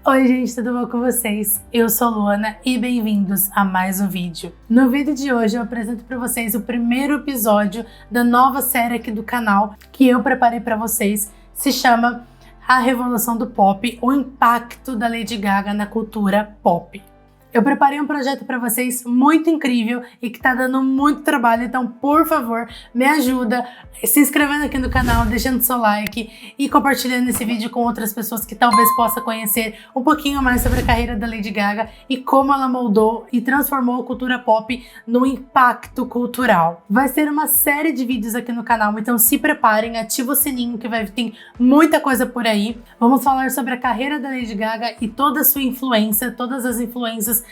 Oi gente, tudo bom com vocês? Eu sou Luana e bem-vindos a mais um vídeo. No vídeo de hoje eu apresento para vocês o primeiro episódio da nova série aqui do canal que eu preparei para vocês. Se chama A Revolução do Pop, o impacto da Lady Gaga na cultura pop. Eu preparei um projeto para vocês muito incrível e que tá dando muito trabalho, então por favor, me ajuda se inscrevendo aqui no canal, deixando seu like e compartilhando esse vídeo com outras pessoas que talvez possam conhecer um pouquinho mais sobre a carreira da Lady Gaga e como ela moldou e transformou a cultura pop no impacto cultural. Vai ser uma série de vídeos aqui no canal, então se preparem, ativa o sininho que vai ter muita coisa por aí. Vamos falar sobre a carreira da Lady Gaga e toda a sua influência, todas as influências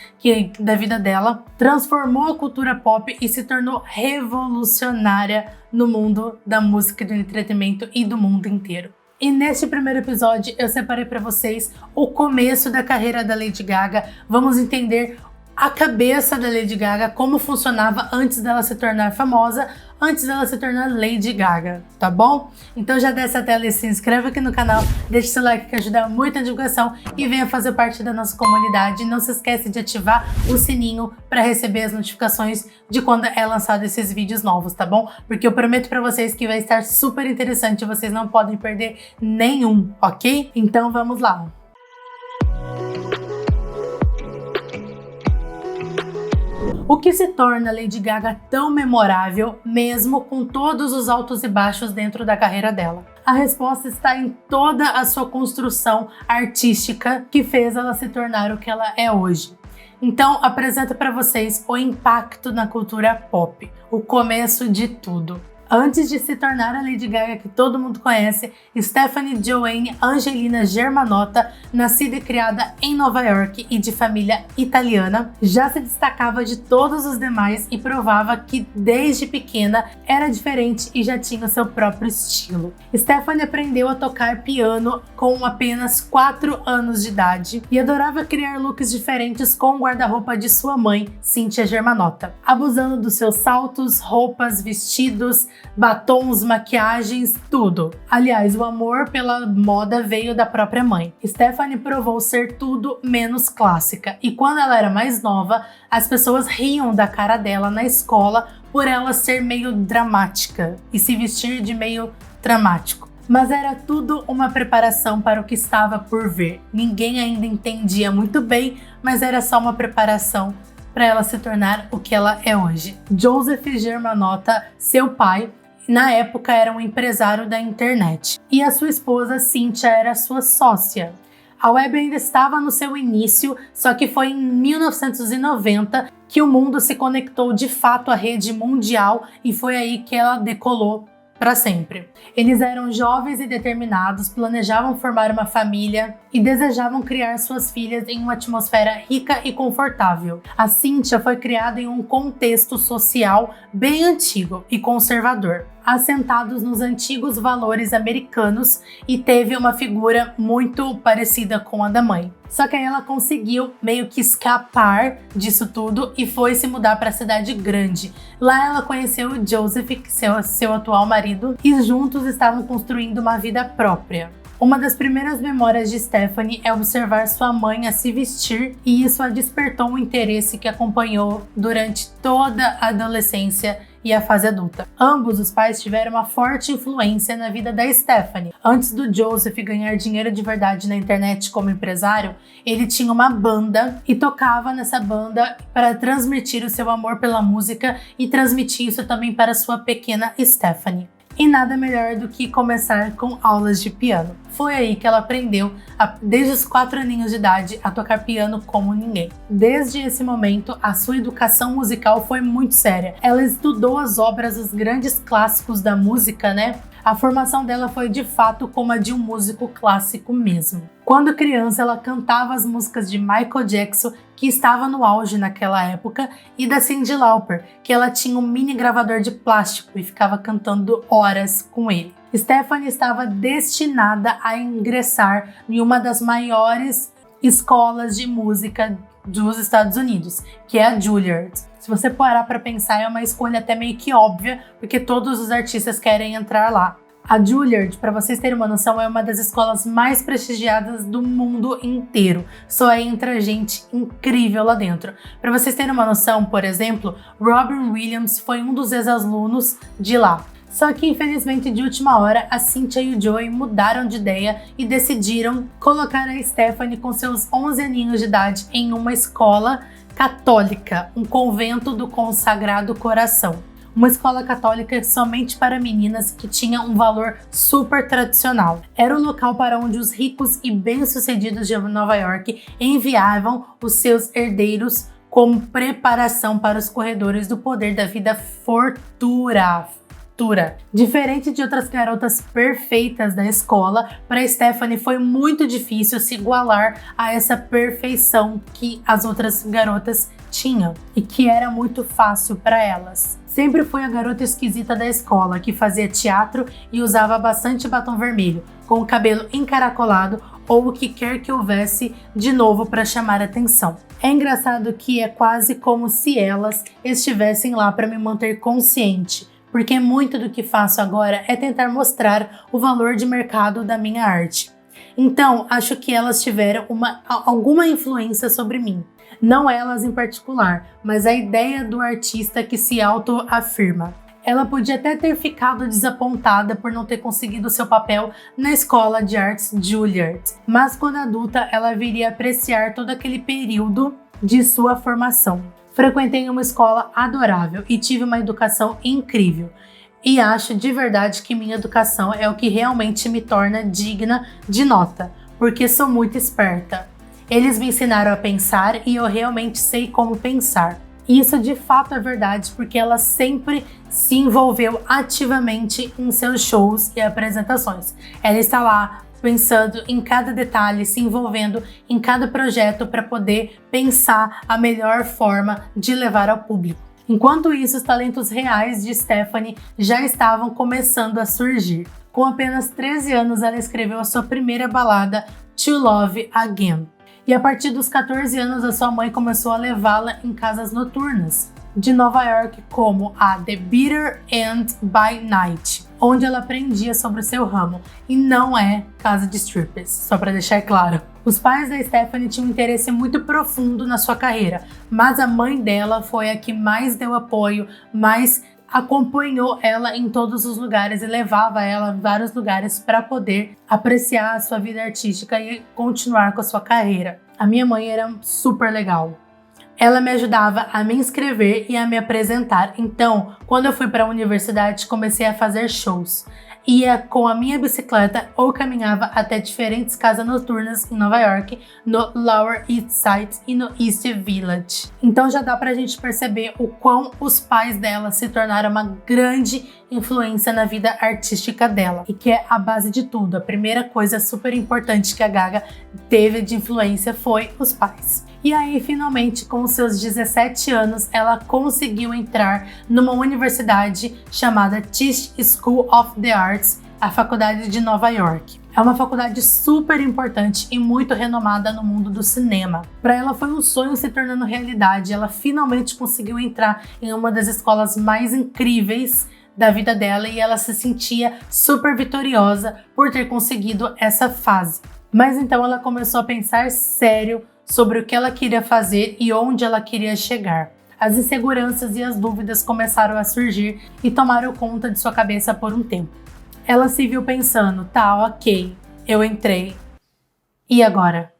da vida dela, transformou a cultura pop e se tornou revolucionária no mundo da música, do entretenimento e do mundo inteiro. E neste primeiro episódio eu separei para vocês o começo da carreira da Lady Gaga. Vamos entender a cabeça da Lady Gaga, como funcionava antes dela se tornar famosa, antes dela se tornar Lady Gaga, tá bom? Então já desce a tela e se inscreve aqui no canal, deixa seu like que ajuda muito a divulgação e venha fazer parte da nossa comunidade. Não se esquece de ativar o sininho para receber as notificações de quando é lançado esses vídeos novos, tá bom? Porque eu prometo para vocês que vai estar super interessante, vocês não podem perder nenhum, ok? Então vamos lá! O que se torna Lady Gaga tão memorável, mesmo com todos os altos e baixos dentro da carreira dela? A resposta está em toda a sua construção artística que fez ela se tornar o que ela é hoje. Então, apresento para vocês o impacto na cultura pop, o começo de tudo. Antes de se tornar a Lady Gaga que todo mundo conhece, Stefani Joanne Angelina Germanotta, nascida e criada em Nova York e de família italiana, já se destacava de todos os demais e provava que desde pequena era diferente e já tinha o seu próprio estilo. Stefani aprendeu a tocar piano com apenas 4 anos de idade e adorava criar looks diferentes com o guarda-roupa de sua mãe, Cynthia Germanotta, abusando dos seus saltos, roupas, vestidos, batons, maquiagens, tudo. Aliás, o amor pela moda veio da própria mãe. Stefani provou ser tudo menos clássica e quando ela era mais nova, as pessoas riam da cara dela na escola por ela ser meio dramática e se vestir de meio dramático. Mas era tudo uma preparação para o que estava por vir. Ninguém ainda entendia muito bem, mas era só uma preparação para ela se tornar o que ela é hoje. Joseph Germanotta, seu pai, na época era um empresário da internet, e a sua esposa Cynthia era sua sócia. A web ainda estava no seu início, só que foi em 1990 que o mundo se conectou de fato à rede mundial e foi aí que ela decolou para sempre. Eles eram jovens e determinados, planejavam formar uma família e desejavam criar suas filhas em uma atmosfera rica e confortável. A Cynthia foi criada em um contexto social bem antigo e conservador, assentados nos antigos valores americanos, e teve uma figura muito parecida com a da mãe. Só que aí ela conseguiu meio que escapar disso tudo e foi se mudar para a cidade grande. Lá ela conheceu o Joseph, seu atual marido, e juntos estavam construindo uma vida própria. Uma das primeiras memórias de Stefani é observar sua mãe a se vestir, e isso a despertou um interesse que acompanhou durante toda a adolescência e a fase adulta. Ambos os pais tiveram uma forte influência na vida da Stefani. Antes do Joseph ganhar dinheiro de verdade na internet como empresário, ele tinha uma banda e tocava nessa banda para transmitir o seu amor pela música e transmitir isso também para sua pequena Stefani. E nada melhor do que começar com aulas de piano. Foi aí que ela aprendeu, desde os 4 aninhos de idade, a tocar piano como ninguém. Desde esse momento, a sua educação musical foi muito séria. Ela estudou as obras, os grandes clássicos da música, né? A formação dela foi de fato como a de um músico clássico mesmo. Quando criança, ela cantava as músicas de Michael Jackson, que estava no auge naquela época, e da Cyndi Lauper, que ela tinha um mini gravador de plástico e ficava cantando horas com ele. Stefani estava destinada a ingressar em uma das maiores escolas de música dos Estados Unidos, que é a Juilliard. Se você parar para pensar, é uma escolha até meio que óbvia, porque todos os artistas querem entrar lá. A Juilliard, para vocês terem uma noção, é uma das escolas mais prestigiadas do mundo inteiro. Só entra gente incrível lá dentro. Para vocês terem uma noção, por exemplo, Robin Williams foi um dos ex-alunos de lá. Só que, infelizmente, de última hora, a Cynthia e o Joey mudaram de ideia e decidiram colocar a Stephanie com seus 11 aninhos de idade em uma escola católica, um convento do Consagrado Coração. Uma escola católica somente para meninas que tinha um valor super tradicional. Era o local para onde os ricos e bem-sucedidos de Nova York enviavam os seus herdeiros como preparação para os corredores do poder da vida futura. Diferente de outras garotas perfeitas da escola, para Stephanie foi muito difícil se igualar a essa perfeição que as outras garotas tinham e que era muito fácil para elas. Sempre foi a garota esquisita da escola, que fazia teatro e usava bastante batom vermelho, com o cabelo encaracolado ou o que quer que houvesse de novo para chamar atenção. É engraçado que é quase como se elas estivessem lá para me manter consciente, porque muito do que faço agora é tentar mostrar o valor de mercado da minha arte. Então, acho que elas tiveram alguma influência sobre mim. Não elas em particular, mas a ideia do artista que se autoafirma. Ela podia até ter ficado desapontada por não ter conseguido seu papel na escola de artes Juilliard, mas quando adulta ela viria apreciar todo aquele período de sua formação. Frequentei uma escola adorável e tive uma educação incrível. E acho de verdade que minha educação é o que realmente me torna digna de nota, porque sou muito esperta. Eles me ensinaram a pensar e eu realmente sei como pensar. E isso de fato é verdade, porque ela sempre se envolveu ativamente em seus shows e apresentações. Ela está lá pensando em cada detalhe, se envolvendo em cada projeto para poder pensar a melhor forma de levar ao público. Enquanto isso, os talentos reais de Stephanie já estavam começando a surgir. Com apenas 13 anos, ela escreveu a sua primeira balada, To Love Again. E a partir dos 14 anos, a sua mãe começou a levá-la em casas noturnas de Nova York, como a The Bitter End by Night, onde ela aprendia sobre o seu ramo, e não é casa de strippers, só para deixar claro. Os pais da Stephanie tinham um interesse muito profundo na sua carreira, mas a mãe dela foi a que mais deu apoio, mais acompanhou ela em todos os lugares e levava ela em vários lugares para poder apreciar a sua vida artística e continuar com a sua carreira. A minha mãe era super legal. Ela me ajudava a me inscrever e a me apresentar. Então, quando eu fui para a universidade, comecei a fazer shows. Ia com a minha bicicleta ou caminhava até diferentes casas noturnas em Nova York, no Lower East Side e no East Village. Então já dá pra gente perceber o quão os pais dela se tornaram uma grande influência na vida artística dela, e que é a base de tudo. A primeira coisa super importante que a Gaga teve de influência foi os pais. E aí, finalmente, com seus 17 anos, ela conseguiu entrar numa universidade chamada Tisch School of the Arts, a Faculdade de Nova York. É uma faculdade super importante e muito renomada no mundo do cinema. Para ela foi um sonho se tornando realidade. Ela finalmente conseguiu entrar em uma das escolas mais incríveis da vida dela e ela se sentia super vitoriosa por ter conseguido essa fase. Mas então ela começou a pensar sério sobre o que ela queria fazer e onde ela queria chegar. As inseguranças e as dúvidas começaram a surgir e tomaram conta de sua cabeça por um tempo. Ela se viu pensando, tá, ok, eu entrei. E agora?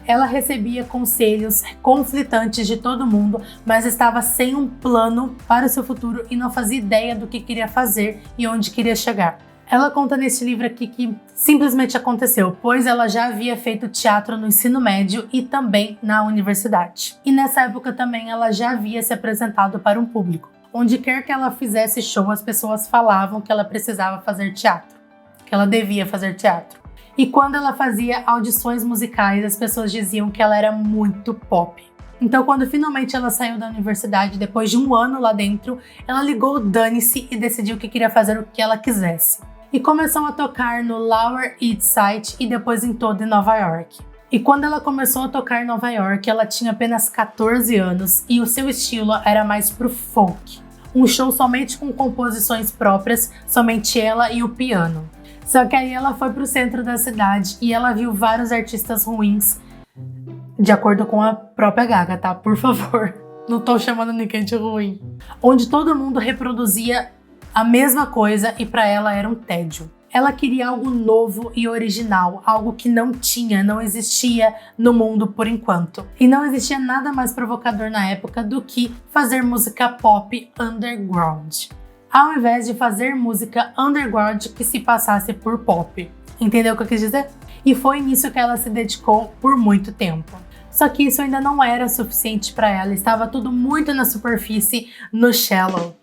Ela recebia conselhos conflitantes de todo mundo, mas estava sem um plano para o seu futuro e não fazia ideia do que queria fazer e onde queria chegar. Ela conta nesse livro aqui que simplesmente aconteceu, pois ela já havia feito teatro no ensino médio e também na universidade. E nessa época também ela já havia se apresentado para um público. Onde quer que ela fizesse show, as pessoas falavam que ela precisava fazer teatro, que ela devia fazer teatro. E quando ela fazia audições musicais, as pessoas diziam que ela era muito pop. Então, quando finalmente ela saiu da universidade, depois de um ano lá dentro, ela ligou o dane-se e decidiu que queria fazer o que ela quisesse. E começou a tocar no Lower East Side e depois em toda Nova York. E quando ela começou a tocar em Nova York, ela tinha apenas 14 anos e o seu estilo era mais pro folk. Um show somente com composições próprias, somente ela e o piano. Só que aí ela foi pro centro da cidade e ela viu vários artistas ruins, de acordo com a própria Gaga, tá? Por favor, não tô chamando ninguém de ruim. Onde todo mundo reproduzia a mesma coisa e pra ela era um tédio. Ela queria algo novo e original, algo que não existia no mundo por enquanto. E não existia nada mais provocador na época do que fazer música pop underground, ao invés de fazer música underground que se passasse por pop. Entendeu o que eu quis dizer? E foi nisso que ela se dedicou por muito tempo. Só que isso ainda não era suficiente para ela, estava tudo muito na superfície, no shallow.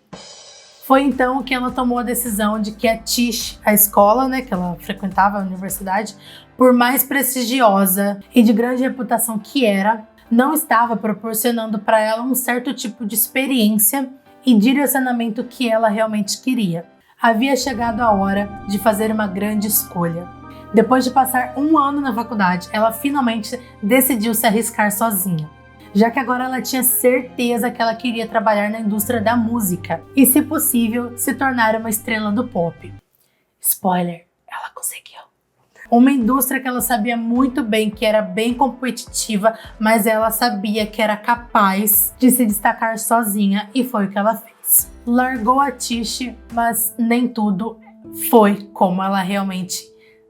Foi então que ela tomou a decisão de que a Tisch, a escola, né, que ela frequentava, a universidade, por mais prestigiosa e de grande reputação que era, não estava proporcionando para ela um certo tipo de experiência e direcionamento que ela realmente queria. Havia chegado a hora de fazer uma grande escolha. Depois de passar 1 ano na faculdade, ela finalmente decidiu se arriscar sozinha, já que agora ela tinha certeza que ela queria trabalhar na indústria da música e, se possível, se tornar uma estrela do pop. Spoiler, ela conseguiu. Uma indústria que ela sabia muito bem que era bem competitiva, mas ela sabia que era capaz de se destacar sozinha e foi o que ela fez. Largou a Tisch, mas nem tudo foi como ela realmente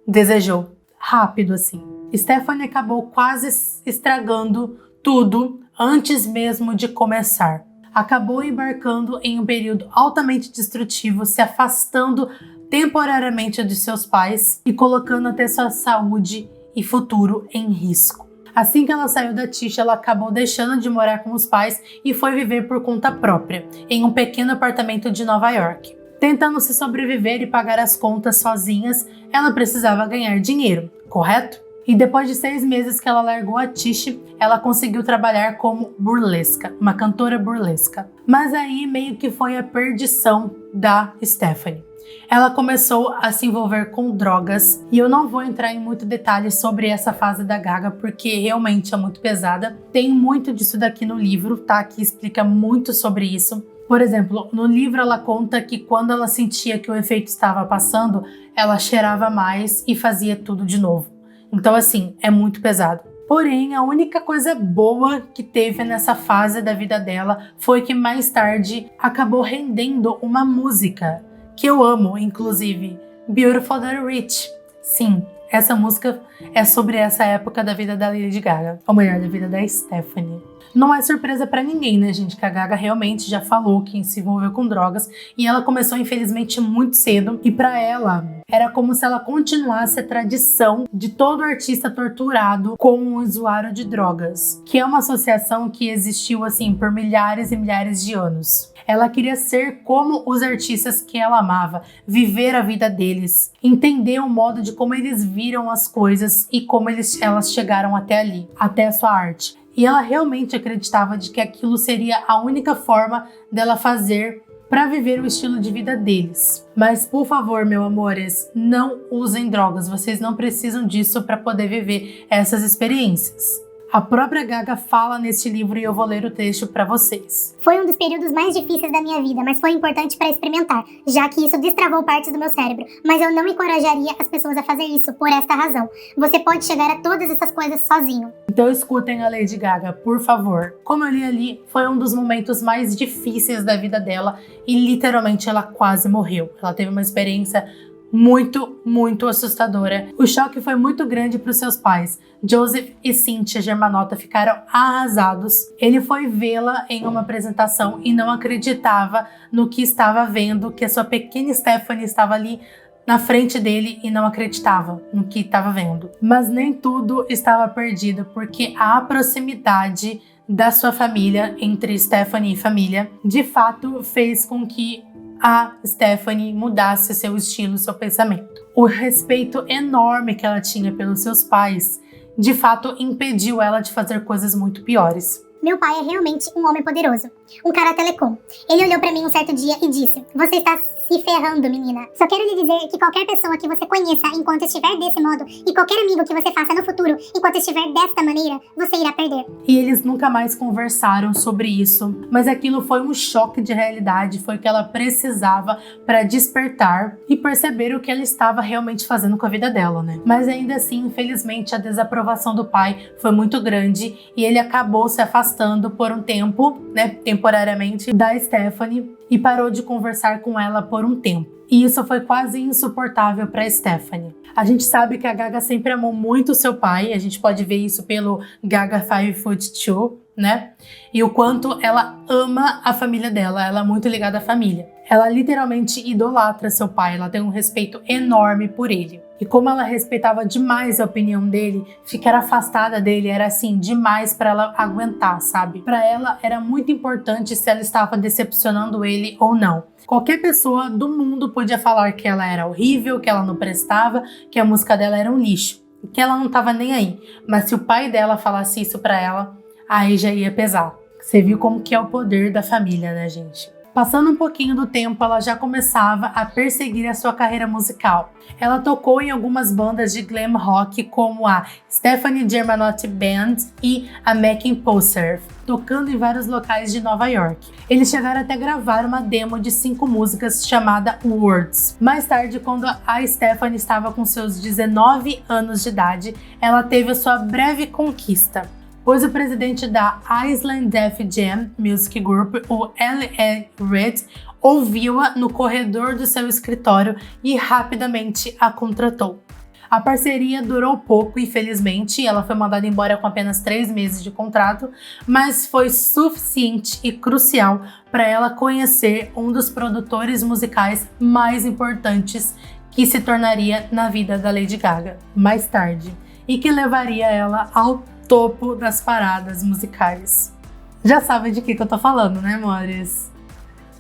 desejou. Rápido assim. Stephanie acabou quase estragando tudo antes mesmo de começar. Acabou embarcando em um período altamente destrutivo, se afastando temporariamente de seus pais e colocando até sua saúde e futuro em risco. Assim que ela saiu da Tisch, ela acabou deixando de morar com os pais e foi viver por conta própria, em um pequeno apartamento de Nova York. Tentando se sobreviver e pagar as contas sozinhas, ela precisava ganhar dinheiro, correto? E depois de 6 meses que ela largou a Tisch, ela conseguiu trabalhar como burlesca, uma cantora burlesca. Mas aí meio que foi a perdição da Stephanie. Ela começou a se envolver com drogas e eu não vou entrar em muito detalhe sobre essa fase da Gaga porque realmente é muito pesada. Tem muito disso daqui no livro, tá? Que explica muito sobre isso. Por exemplo, no livro ela conta que quando ela sentia que o efeito estava passando, ela cheirava mais e fazia tudo de novo. Então, assim, é muito pesado. Porém, a única coisa boa que teve nessa fase da vida dela foi que mais tarde acabou rendendo uma música que eu amo, inclusive, Beautiful the Rich. Sim, essa música é sobre essa época da vida da Lady Gaga, ou melhor, da vida da Stephanie. Não é surpresa pra ninguém, né, gente, que a Gaga realmente já falou que se envolveu com drogas e ela começou, infelizmente, muito cedo. E pra ela, era como se ela continuasse a tradição de todo artista torturado como um usuário de drogas, que é uma associação que existiu, assim, por milhares e milhares de anos. Ela queria ser como os artistas que ela amava, viver a vida deles, entender o modo de como eles viram as coisas e como elas chegaram até ali, até a sua arte. E ela realmente acreditava de que aquilo seria a única forma dela fazer para viver o estilo de vida deles. Mas, por favor, meus amores, não usem drogas. Vocês não precisam disso para poder viver essas experiências. A própria Gaga fala neste livro e eu vou ler o texto para vocês. Foi um dos períodos mais difíceis da minha vida, mas foi importante para experimentar, já que isso destravou partes do meu cérebro. Mas eu não encorajaria as pessoas a fazer isso por esta razão. Você pode chegar a todas essas coisas sozinho. Então escutem a Lady Gaga, por favor. Como eu li ali, foi um dos momentos mais difíceis da vida dela e literalmente ela quase morreu. Ela teve uma experiência muito assustadora. O choque foi muito grande para os seus pais. Joseph e Cynthia Germanotta ficaram arrasados. Ele foi vê-la em uma apresentação e não acreditava no que estava vendo, que a sua pequena Stephanie estava ali na frente dele e não acreditava no que estava vendo. Mas nem tudo estava perdido, porque a proximidade da sua família, entre Stephanie e família, de fato fez com que a Stephanie mudasse seu estilo, seu pensamento. O respeito enorme que ela tinha pelos seus pais, de fato, impediu ela de fazer coisas muito piores. Meu pai é realmente um homem poderoso, um cara telecom. Ele olhou pra mim um certo dia e disse: "Você está se ferrando, menina. Só quero lhe dizer que qualquer pessoa que você conheça enquanto estiver desse modo e qualquer amigo que você faça no futuro enquanto estiver desta maneira, você irá perder. E eles nunca mais conversaram sobre isso, mas aquilo foi um choque de realidade, foi o que ela precisava para despertar e perceber o que ela estava realmente fazendo com a vida dela, né? Mas ainda assim, infelizmente, a desaprovação do pai foi muito grande e ele acabou se afastando por um tempo, né, temporariamente, da Stephanie e parou de conversar com ela por um tempo. E isso foi quase insuportável para Stephanie. A gente sabe que a Gaga sempre amou muito seu pai, a gente pode ver isso pelo Gaga 5'2", né? E o quanto ela ama a família dela, ela é muito ligada à família. Ela literalmente idolatra seu pai, ela tem um respeito enorme por ele. E como ela respeitava demais a opinião dele, ficar afastada dele era assim, demais para ela aguentar, sabe? Para ela era muito importante se ela estava decepcionando ele ou não. Qualquer pessoa do mundo podia falar que ela era horrível, que ela não prestava, que a música dela era um lixo, que ela não estava nem aí. Mas se o pai dela falasse isso para ela, aí já ia pesar. Você viu como que é o poder da família, né, gente? Passando um pouquinho do tempo, ela já começava a perseguir a sua carreira musical. Ela tocou em algumas bandas de glam rock como a Stephanie Germanotta Band e a Mackin Poser, tocando em vários locais de Nova York. Eles chegaram até gravar uma demo de 5 músicas chamada Words. Mais tarde, quando a Stephanie estava com seus 19 anos de idade, ela teve a sua breve conquista, pois o presidente da Island Def Jam Music Group, o L.E. Reid, ouviu-a no corredor do seu escritório e rapidamente a contratou. A parceria durou pouco, infelizmente, ela foi mandada embora com apenas 3 meses de contrato, mas foi suficiente e crucial para ela conhecer um dos produtores musicais mais importantes que se tornaria na vida da Lady Gaga mais tarde e que levaria ela ao topo das paradas musicais. Já sabem de que eu tô falando, né, amores?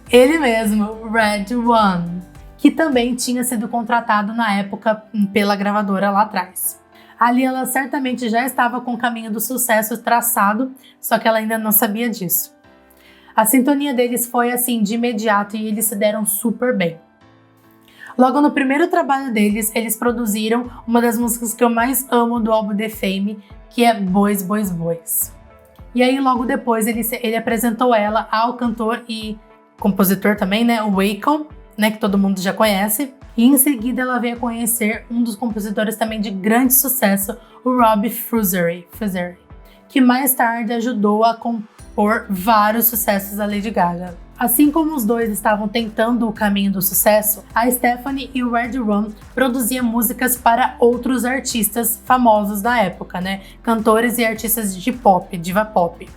Ele mesmo, Red One, que também tinha sido contratado na época pela gravadora lá atrás. Ali ela certamente já estava com o caminho do sucesso traçado, só que ela ainda não sabia disso. A sintonia deles foi assim de imediato e eles se deram super bem. Logo no primeiro trabalho deles, eles produziram uma das músicas que eu mais amo do álbum The Fame, que é Boys, Boys, Boys. E aí logo depois ele apresentou ela ao cantor e compositor também, né, o Akon, né, que todo mundo já conhece. E em seguida ela veio a conhecer um dos compositores também de grande sucesso, o Rob Fusari, que mais tarde ajudou a compor vários sucessos da Lady Gaga. Assim como os dois estavam tentando o caminho do sucesso, a Stephanie e o Red One produziam músicas para outros artistas famosos da época, né? Cantores e artistas de pop, diva pop.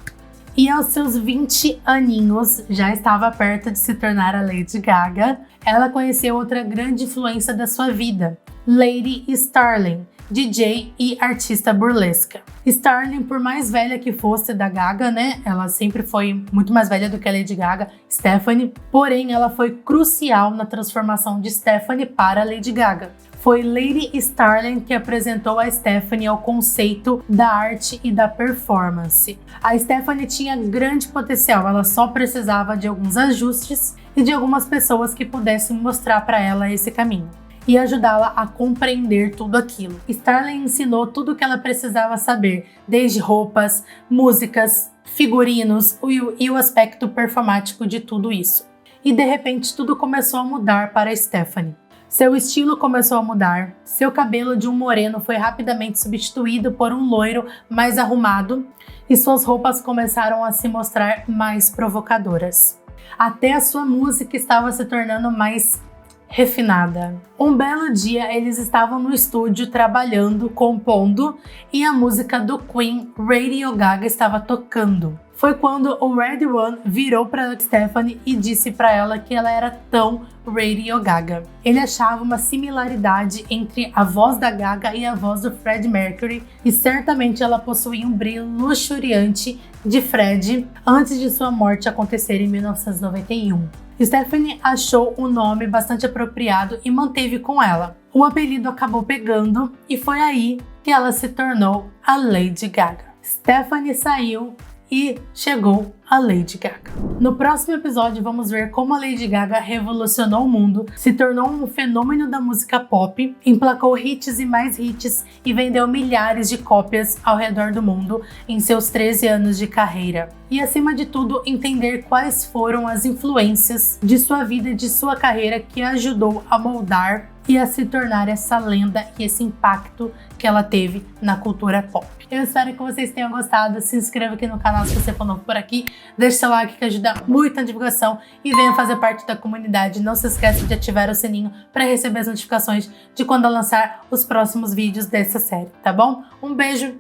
E aos seus 20 aninhos, já estava perto de se tornar a Lady Gaga, ela conheceu outra grande influência da sua vida, Lady Starling, DJ e artista burlesca. Starling, por mais velha que fosse da Gaga, né? Ela sempre foi muito mais velha do que a Lady Gaga, Stephanie, porém ela foi crucial na transformação de Stephanie para a Lady Gaga. Foi Lady Starling que apresentou a Stephanie ao conceito da arte e da performance. A Stephanie tinha grande potencial, ela só precisava de alguns ajustes e de algumas pessoas que pudessem mostrar para ela esse caminho e ajudá-la a compreender tudo aquilo. Starling ensinou tudo o que ela precisava saber, desde roupas, músicas, figurinos e o aspecto performático de tudo isso. E de repente tudo começou a mudar para Stephanie. Seu estilo começou a mudar, seu cabelo de um moreno foi rapidamente substituído por um loiro mais arrumado e suas roupas começaram a se mostrar mais provocadoras. Até a sua música estava se tornando mais refinada. Um belo dia, eles estavam no estúdio trabalhando, compondo, e a música do Queen, Radio Gaga, estava tocando. Foi quando o Red One virou para Stephanie e disse para ela que ela era tão Radio Gaga. Ele achava uma similaridade entre a voz da Gaga e a voz do Freddie Mercury, e certamente ela possuía um brilho luxuriante de Freddie antes de sua morte acontecer em 1991. Stephanie achou um nome bastante apropriado e manteve com ela. O apelido acabou pegando e foi aí que ela se tornou a Lady Gaga. Stephanie saiu e chegou a Lady Gaga. No próximo episódio, vamos ver como a Lady Gaga revolucionou o mundo, se tornou um fenômeno da música pop, emplacou hits e mais hits e vendeu milhares de cópias ao redor do mundo em seus 13 anos de carreira. E, acima de tudo, entender quais foram as influências de sua vida e de sua carreira que ajudou a moldar e a se tornar essa lenda e esse impacto que ela teve na cultura pop. Eu espero que vocês tenham gostado. Se inscreva aqui no canal se você for novo por aqui. Deixe seu like que ajuda muito na divulgação e venha fazer parte da comunidade. Não se esqueça de ativar o sininho para receber as notificações de quando eu lançar os próximos vídeos dessa série, tá bom? Um beijo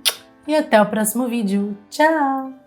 e até o próximo vídeo. Tchau!